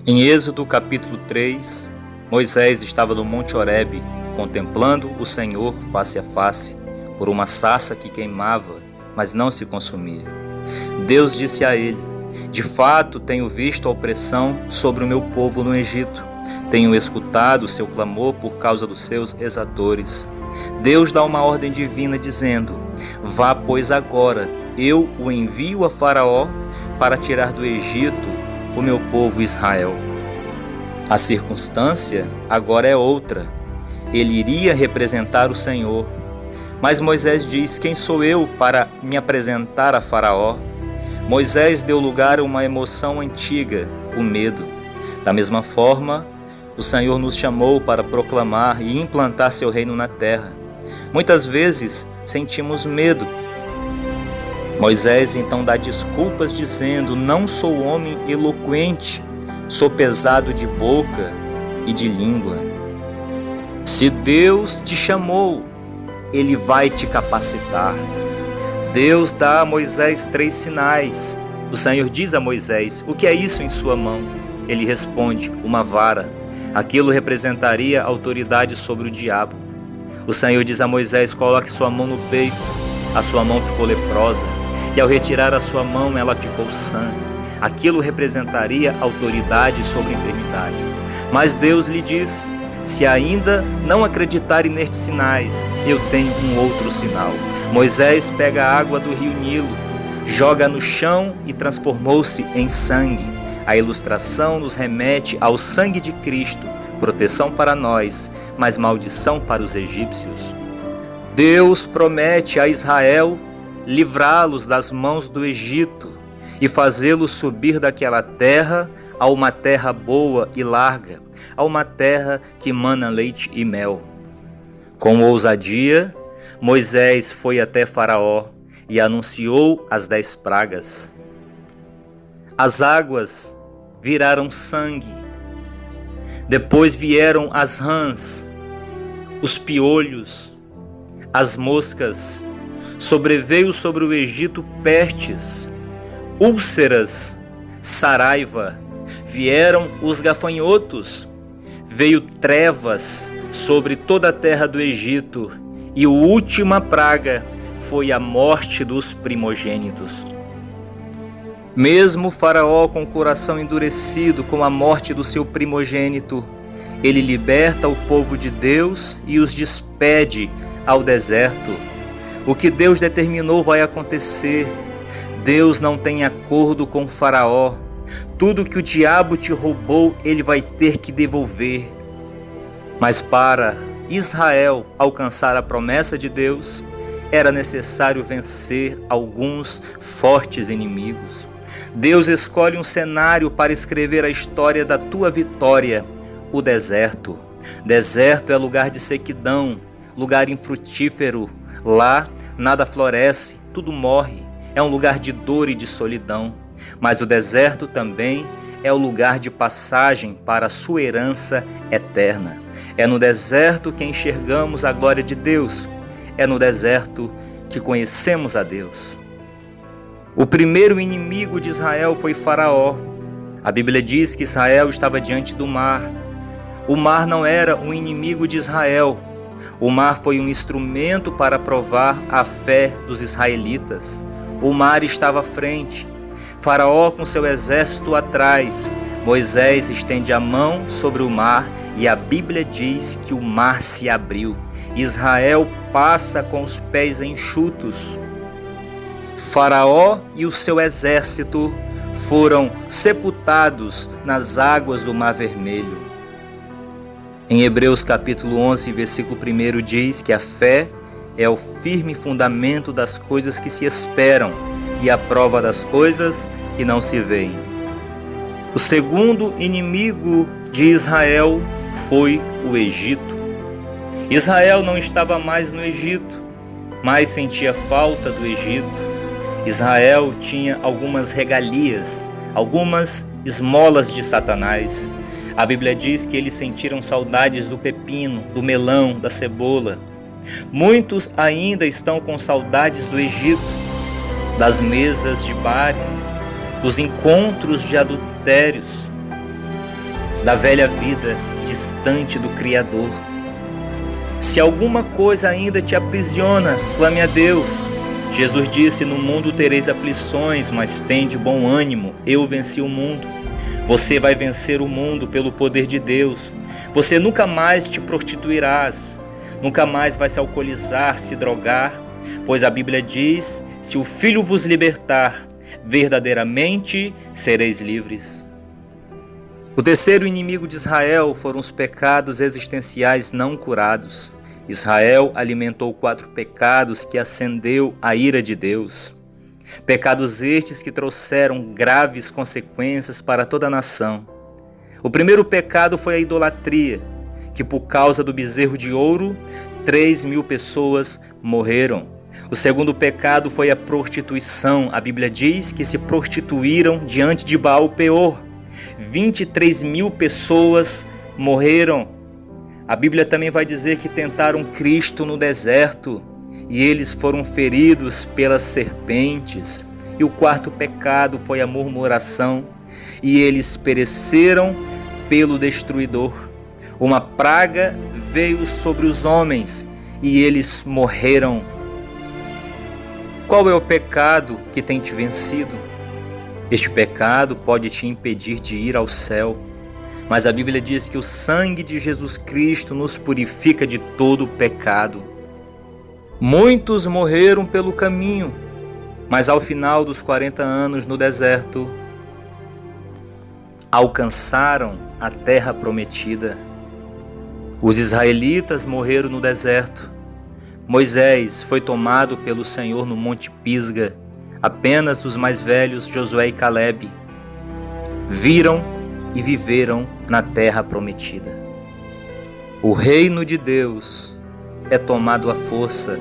Em Êxodo capítulo 3, Moisés estava no Monte Horebe, contemplando o Senhor face a face, por uma sarça que queimava, mas não se consumia. Deus disse a ele: de fato tenho visto a opressão sobre o meu povo no Egito. Tenho escutado o seu clamor por causa dos seus exatores. Deus dá uma ordem divina dizendo: vá, pois agora, eu o envio a Faraó para tirar do Egito o meu povo Israel. A circunstância agora é outra. Ele iria representar o Senhor. Mas Moisés diz: quem sou eu para me apresentar a Faraó? Moisés deu lugar a uma emoção antiga, o medo. Da mesma forma, o Senhor nos chamou para proclamar e implantar seu reino na terra. Muitas vezes sentimos medo. Moisés então dá desculpas dizendo: não sou homem eloquente, sou pesado de boca e de língua. Se Deus te chamou, Ele vai te capacitar. Deus dá a Moisés 3 sinais. O Senhor diz a Moisés: o que é isso em sua mão? Ele responde: uma vara. Aquilo representaria autoridade sobre o diabo. O Senhor diz a Moisés: coloque sua mão no peito. A sua mão ficou leprosa, e ao retirar a sua mão ela ficou sã. Aquilo representaria autoridade sobre enfermidades. Mas Deus lhe diz: se ainda não acreditarem nestes sinais, eu tenho um outro sinal. Moisés pega a água do rio Nilo, joga no chão e transformou-se em sangue. A ilustração nos remete ao sangue de Cristo, proteção para nós, mas maldição para os egípcios. Deus promete a Israel livrá-los das mãos do Egito e fazê-los subir daquela terra a uma terra boa e larga, a uma terra que mana leite e mel. Com ousadia, Moisés foi até Faraó e anunciou as 10 pragas. As águas viraram sangue. Depois vieram as rãs, os piolhos, as moscas. Sobreveio sobre o Egito pestes, úlceras, saraiva. Vieram os gafanhotos. Veio trevas sobre toda a terra do Egito. E a última praga foi a morte dos primogênitos. Mesmo Faraó com o coração endurecido com a morte do seu primogênito, ele liberta o povo de Deus e os despede ao deserto. O que Deus determinou vai acontecer. Deus não tem acordo com Faraó. Tudo que o diabo te roubou, ele vai ter que devolver. Mas para Israel alcançar a promessa de Deus, era necessário vencer alguns fortes inimigos. Deus escolhe um cenário para escrever a história da tua vitória: o deserto. Deserto é lugar de sequidão, lugar infrutífero. Lá nada floresce, tudo morre. É um lugar de dor e de solidão. Mas o deserto também é o lugar de passagem para a sua herança eterna. É no deserto que enxergamos a glória de Deus. É no deserto que conhecemos a Deus. O primeiro inimigo de Israel foi Faraó. A Bíblia diz que Israel estava diante do mar. O mar não era um inimigo de Israel. O mar foi um instrumento para provar a fé dos israelitas. O mar estava à frente, Faraó com seu exército atrás. Moisés estende a mão sobre o mar e a Bíblia diz que o mar se abriu. Israel passa com os pés enxutos. Faraó e o seu exército foram sepultados nas águas do Mar Vermelho. Em Hebreus capítulo 11, versículo 1 diz que a fé é o firme fundamento das coisas que se esperam e a prova das coisas que não se veem. O segundo inimigo de Israel foi o Egito. Israel não estava mais no Egito, mas sentia falta do Egito. Israel tinha algumas regalias, algumas esmolas de Satanás. A Bíblia diz que eles sentiram saudades do pepino, do melão, da cebola. Muitos ainda estão com saudades do Egito, das mesas de bares, dos encontros de adultérios. da velha vida distante do Criador. Se alguma coisa ainda te aprisiona, clame a Deus. Jesus disse: no mundo tereis aflições, mas tende bom ânimo, eu venci o mundo. Você vai vencer o mundo pelo poder de Deus. Você nunca mais te prostituirás, nunca mais vai se alcoolizar, se drogar, pois a Bíblia diz: se o Filho vos libertar, verdadeiramente sereis livres. O terceiro inimigo de Israel foram os pecados existenciais não curados. Israel alimentou 4 pecados que acendeu a ira de Deus. Pecados estes que trouxeram graves consequências para toda a nação. O primeiro pecado foi a idolatria, que por causa do bezerro de ouro, 3.000 pessoas morreram. O segundo pecado foi a prostituição. A Bíblia diz que se prostituíram diante de Baal-peor. 23.000 pessoas morreram. A Bíblia também vai dizer que tentaram Cristo no deserto e eles foram feridos pelas serpentes. E o quarto pecado foi a murmuração e eles pereceram pelo destruidor. Uma praga veio sobre os homens e eles morreram. Qual é o pecado que tem te vencido? Este pecado pode te impedir de ir ao céu, mas a Bíblia diz que o sangue de Jesus Cristo nos purifica de todo pecado. Muitos morreram pelo caminho, mas ao final dos 40 anos no deserto, alcançaram a terra prometida. Os israelitas morreram no deserto. Moisés foi tomado pelo Senhor no Monte Pisga. Apenas os mais velhos, Josué e Calebe, viram e viveram na terra prometida. O reino de Deus é tomado à força,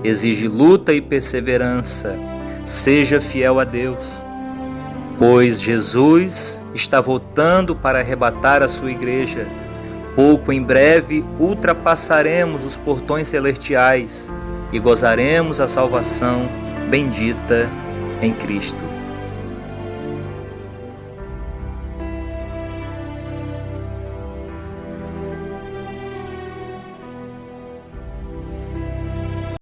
exige luta e perseverança. Seja fiel a Deus, pois Jesus está voltando para arrebatar a sua igreja. Pouco em breve ultrapassaremos os portões celestiais e gozaremos a salvação bendita em Cristo.